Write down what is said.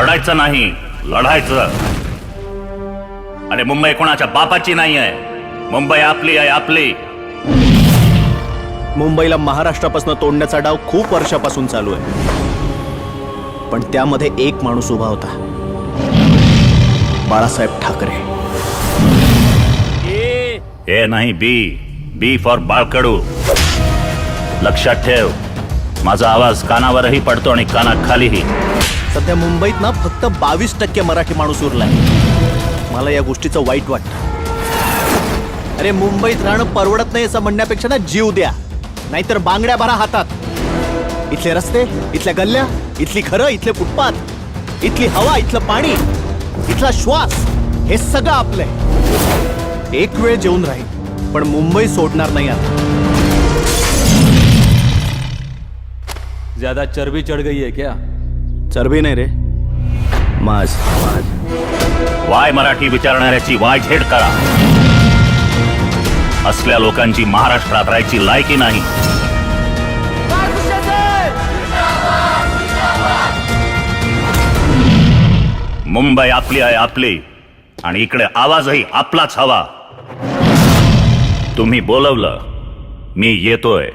रडायचं नाही, लढायचं. आणि मुंबई कोणाच्या बापाची नाही आहे, मुंबई आपली आहे, आपली. मुंबईला महाराष्ट्रापासून तोडण्याचा डाव खूप वर्षापासून चालू आहे, पण त्यामध्ये एक माणूस उभा होता, बाळासाहेब ठाकरे. ए नाही, बी फॉर बाळकडू. लक्षात ठेव, माझा आवाज कानावरही पडतो आणि कानाखालीही. सध्या मुंबईत ना फक्त 22% मराठी माणूस उरलाय. मला या गोष्टीचं वाईट वाटतं. अरे मुंबईत राहणं परवडत नाही असं म्हणण्यापेक्षा ना जीव द्या, नाहीतर बांगड्या भरा हातात. इथले रस्ते, इथल्या गल्ल्या, इथली घरं, इथले फुटपाथ, इथली हवा, इथलं पाणी, इथला श्वास, हे सगळं आपलंय. एक वेळ जेवून राहील, पण मुंबई सोडणार नाही आता. ज्यादा चर्बी चढ़ गई है क्या? चरबी नाही रे, माज. वाय मराठी विचारणाऱ्याची वाय झेड करा. असल्या लोकांची महाराष्ट्रात राहायची लायकी नाही. मुंबई आपली आहे, आपली. आणि इकडे आवाजही आपलाच हवा. तुम्ही बोलवलं, मी येतोय.